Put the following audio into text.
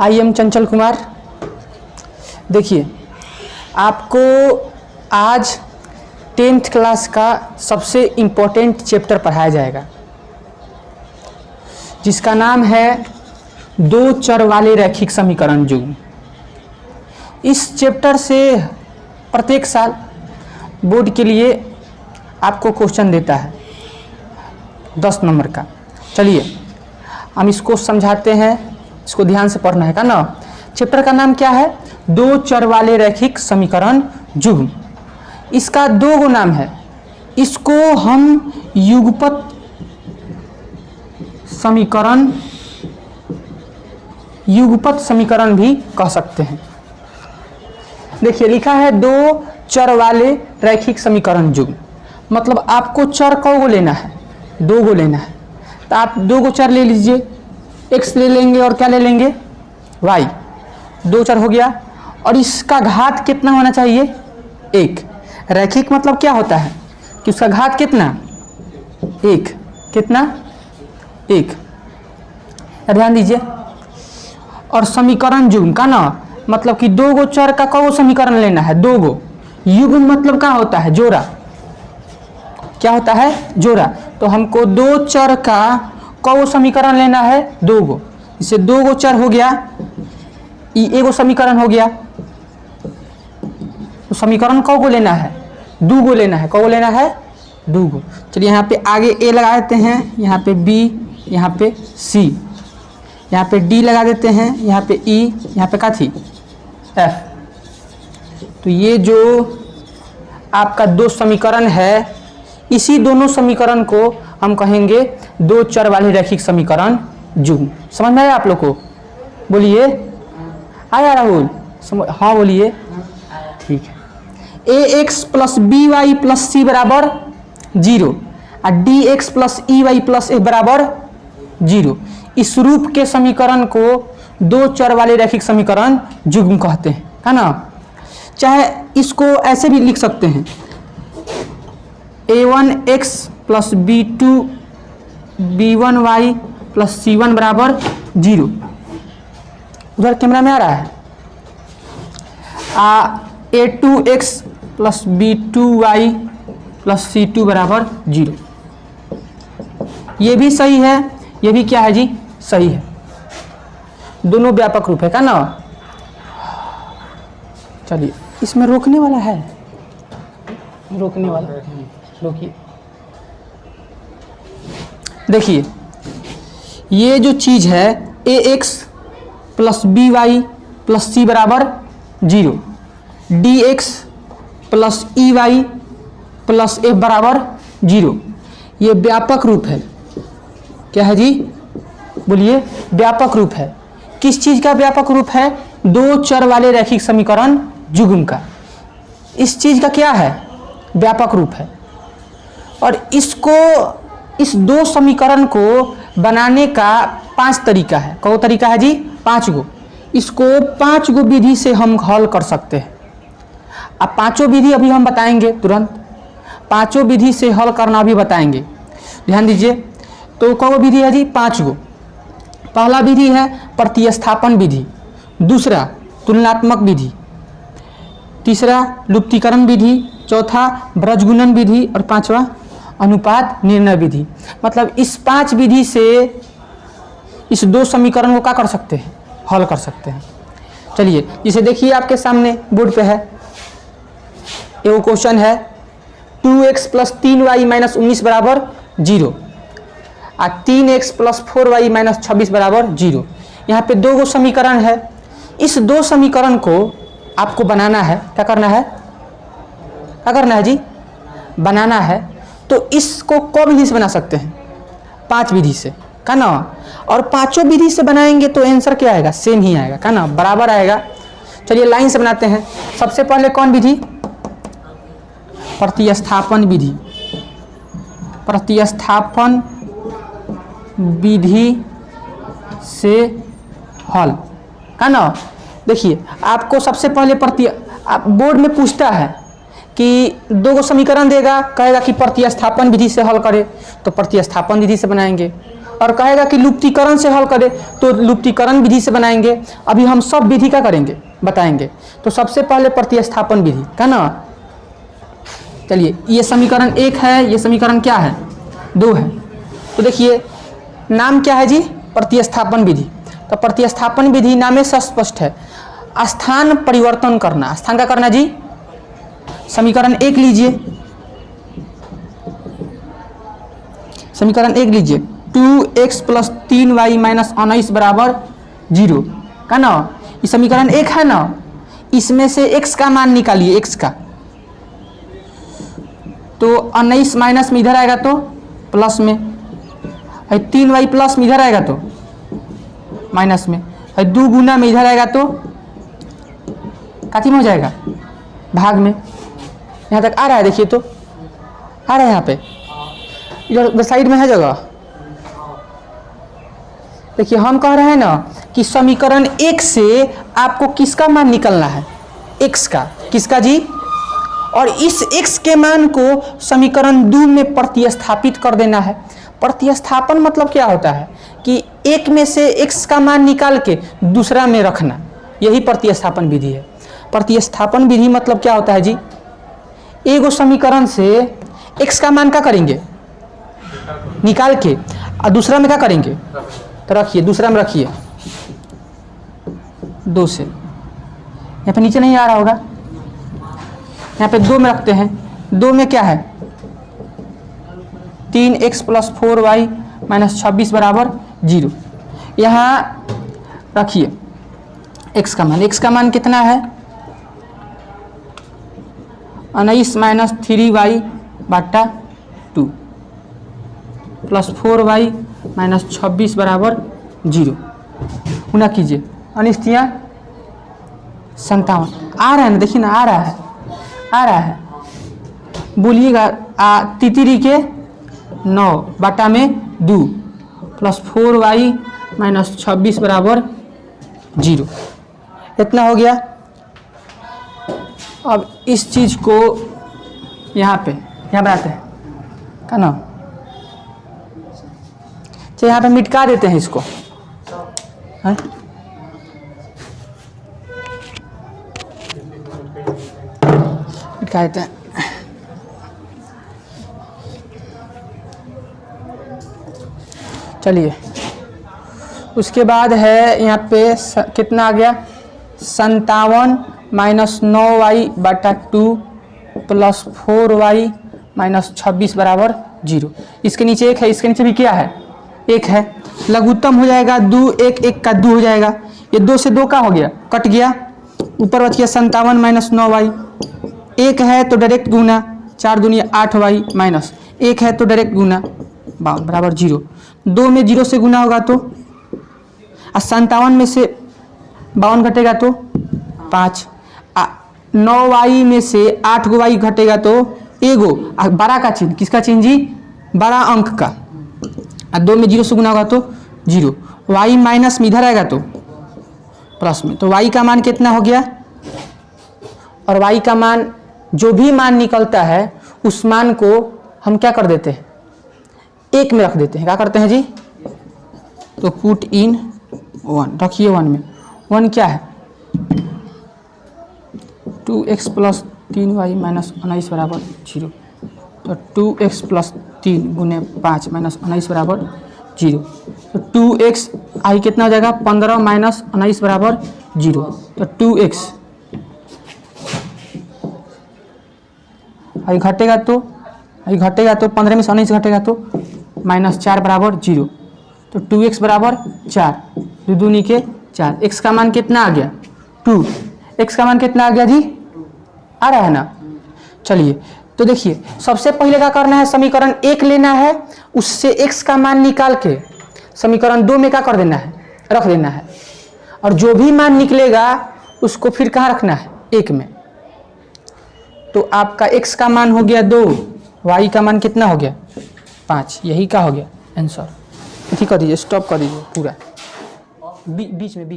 I am Chanchal Kumar. देखिए, आपको आज 10th क्लास का सबसे इम्पोर्टेंट चैप्टर पढ़ाया जाएगा, जिसका नाम है दो चर वाले रैखिक समीकरण युग्म। इस चैप्टर से प्रत्येक साल बोर्ड के लिए आपको क्वेश्चन देता है 10 नंबर का। चलिए हम इसको समझाते हैं, इसको ध्यान से पढ़ना है का ना। चैप्टर का नाम क्या है? दो चर वाले रैखिक समीकरण युग्म। इसका दो गो नाम है, इसको हम युगपत समीकरण भी कह सकते हैं। देखिए लिखा है दो चर वाले रैखिक समीकरण युग्म, मतलब आपको चर कौ गो लेना है? दो गो लेना है। तो आप दो गो चर ले लीजिए, x ले लेंगे और क्या ले लेंगे? y। दो चर हो गया और इसका घात कितना होना चाहिए? 1। रैखिक मतलब क्या होता है कि उसका घात कितना? 1। कितना? 1। ध्यान दीजिए। और समीकरण युग्म का ना मतलब कि दो गो चर का कौ समीकरण लेना है? दो गो। युग्म मतलब क्या होता है? जोड़ा। क्या होता है? जोड़ा। तो हमको दो चर का कौ समीकरण लेना है? दो गो। इससे दो गो चर हो गया, एगो समीकरण हो गया। तो समीकरण कौ गो लेना है? दो गो लेना है। कौ लेना है? दो गो। चलिए यहाँ पे आगे a लगा देते हैं, यहाँ पे b, यहाँ पे c, यहाँ पे d लगा देते हैं, यहाँ पे e, यहाँ पे काथी f। तो ये जो आपका दो समीकरण है, इसी दोनों समीकरण को हम कहेंगे दो चर वाले रैखिक समीकरण युग्म। समझ में आया आप लोग को? बोलिए, आया राहुल? हाँ बोलिए। ठीक है। ax plus B Y plus C बराबर 0 और dx plus E Y plus A बराबर 0। इस रूप के समीकरण को दो चर वाले रैखिक समीकरण युग्म कहते हैं, है ना। चाहे इसको ऐसे भी लिख सकते हैं, a1x plus b2 b1y plus c1 बराबर 0। उधर कैमरा में आ रहा है। a2x plus b2y plus c2 बराबर 0। ये भी सही है, ये भी क्या है जी? सही है। दोनों व्यापक रूप है का ना। चलिए इसमें रोकने वाला है, रोकने वाला, रोकिए। देखिए ये जो चीज है ax plus B Y plus C बराबर 0, dx plus E Y plus F बराबर 0। ये व्यापक रूप है। क्या है जी? बोलिए। व्यापक रूप है। किस चीज का व्यापक रूप है? दो चर वाले रैखिक समीकरण युग्म का। इस चीज का क्या है? व्यापक रूप है। और इसको, इस दो समीकरण को बनाने का 5 तरीका है। कौ तरीका है जी? 5 गो। इसको 5 गो विधि से हम हल कर सकते हैं। अब पांचों विधि अभी हम बताएंगे, तुरंत पांचों विधि से हल करना भी बताएंगे। ध्यान दीजिए। तो कौ विधि है जी? 5 गो। पहला विधि है प्रतिस्थापन विधि, दूसरा तुलनात्मक विधि, तीसरा लुप्तीकरण विधि, चौथा ब्रजगुणन विधि और पांचवा अनुपात निर्णय विधि। मतलब इस 5 विधि से इस दो समीकरण को क्या कर सकते हैं? हल कर सकते हैं। चलिए जिसे देखिए आपके सामने बोर्ड पे है, ये क्वेश्चन है 2x प्लस 3y माइनस 19 बराबर 0 और 3x प्लस 4y माइनस 26 बराबर 0। यहाँ पे दो गो समीकरण है। इस दो समीकरण को आपको बनाना है। क्या करना है? क्या करना है जी? बनाना है। तो इसको कौ विधि से बना सकते हैं? 5 विधि से, का ना। और पांचों विधि से बनाएंगे तो आंसर क्या आएगा? सेम ही आएगा, का ना, बराबर आएगा। चलिए लाइन से बनाते हैं। सबसे पहले कौन विधि? प्रतिस्थापन विधि। प्रतिस्थापन विधि से हल, है ना। देखिए आपको सबसे पहले बोर्ड में पूछता है कि दो गो समीकरण देगा, कहेगा कि प्रतिस्थापन विधि से हल करे, तो प्रतिस्थापन विधि से बनाएंगे। और कहेगा कि लुप्तीकरण से हल करें, तो लुप्तीकरण विधि से बनाएंगे। अभी हम सब विधि का करेंगे, बताएंगे। तो सबसे पहले प्रतिस्थापन विधि का ना, चलिए ये समीकरण 1 है, ये समीकरण क्या है 2 है। तो देखिए नाम क्या है जी, प्रतिस्थापन विधि। तो प्रतिस्थापन विधि नाम से स्पष्ट है, स्थान परिवर्तन करना। स्थान का करना जी, समीकरण 1 लीजिए, समीकरण 1 लीजिए, 2x + 3y - 19 बराबर 0 का ना, ये समीकरण 1 है ना। इसमें से x का मान निकालिए, x का, तो 19 माइनस में इधर आएगा तो प्लस में, 3y प्लस में इधर आएगा तो माइनस में, 2 गुना में इधर आएगा तो काती में हो जाएगा, भाग में। यहाँ तक आ रहा है, देखिए तो आ रहा है, यहाँ पे इधर साइड में है जगह। देखिए हम कह रहे हैं ना कि समीकरण 1 से आपको किसका मान निकलना है, x का, किसका जी, और इस x के मान को समीकरण 2 में प्रतिस्थापित कर देना है। प्रतिस्थापन मतलब क्या होता है कि एक में से x का मान निकाल के दूसरा में रखना, यही प्रतिस्थापन विधि है। प्रतिस्थापन विधि मतलब क्या होता है जी, एगो समीकरण से x का मान क्या करेंगे, निकाल के, और दूसरा में क्या करेंगे, तो रखिए, दूसरा में रखिए 2 से, यहाँ पे नीचे नहीं आ रहा होगा, यहाँ पे 2 में रखते हैं। 2 में क्या है, 3x + 4y - 26 बराबर 0। यहाँ रखिए x का मान, x का मान कितना है, 19 - 3y/2 + 4y - 26 बराबर 0। गुना कीजिए, अनिश्चिया 57 आ रहा है ना, देखिए ना आ रहा है, आ रहा है, बोलिएगा। तितरी के 9/2 + 4y - 26 बराबर 0, इतना हो गया। अब इस चीज़ को यहाँ पे, यहाँ बनाते हैं का ना, तो यहाँ पे मिटका देते हैं इसको, है? मिटका देते हैं। चलिए उसके बाद है यहाँ पे कितना आ गया, 57 - 9y/2 + 4y - 26 बराबर 0। इसके नीचे 1 है, इसके नीचे भी क्या है, 1 है। लघुत्तम हो जाएगा 2, 1 1 का 2 हो जाएगा, ये 2 से 2 का हो गया, कट गया, ऊपर बच गया 57 - 9y। 1 है तो डायरेक्ट गुना, 4 दूनी 8y माइनस 1 है तो डायरेक्ट गुना, बराबर 0। 2 में 0 से गुना होगा तो, 57 में से 52 घटेगा तो 5, 9y में से 8 गो y घटेगा तो एगो, 12 का चिन्ह, किसका चिन्ह जी, 12 अंक का, 2 में 0 से गुना होगा तो 0, y माइनस में इधर आएगा तो प्लस में, तो y का मान कितना हो गया, और y का मान जो भी मान निकलता है उस मान को हम क्या कर देते हैं, 1 में रख देते हैं। क्या करते हैं जी, तो पुट इन 1, रखिए 1 में। 1 क्या है, 2x + 3y - 19 बराबर 0, तो 2x + 3 गुने 5 - 19 बराबर 0, तो 2x आई कितना हो जाएगा, 15 - 19 बराबर 0, तो 2x आई घटेगा तो, 15 में से 19 घटेगा तो -4 बराबर 0, तो 2x बराबर 4, 2 दूनी के 4। x का मान कितना आ गया, 2, x का मान कितना आ गया जी, आ रहा है ना। चलिए तो देखिए सबसे पहले क्या करना है, समीकरण 1 लेना है, उससे x का मान निकाल के समीकरण 2 में क्या कर देना है, रख देना है, और जो भी मान निकलेगा उसको फिर कहाँ रखना है, 1 में। तो आपका x का मान हो गया 2, y का मान कितना हो गया 5, यही का हो गया आंसर। ठीक कर दीजिए, स्टॉप कर दीजिए पूरा, बीच में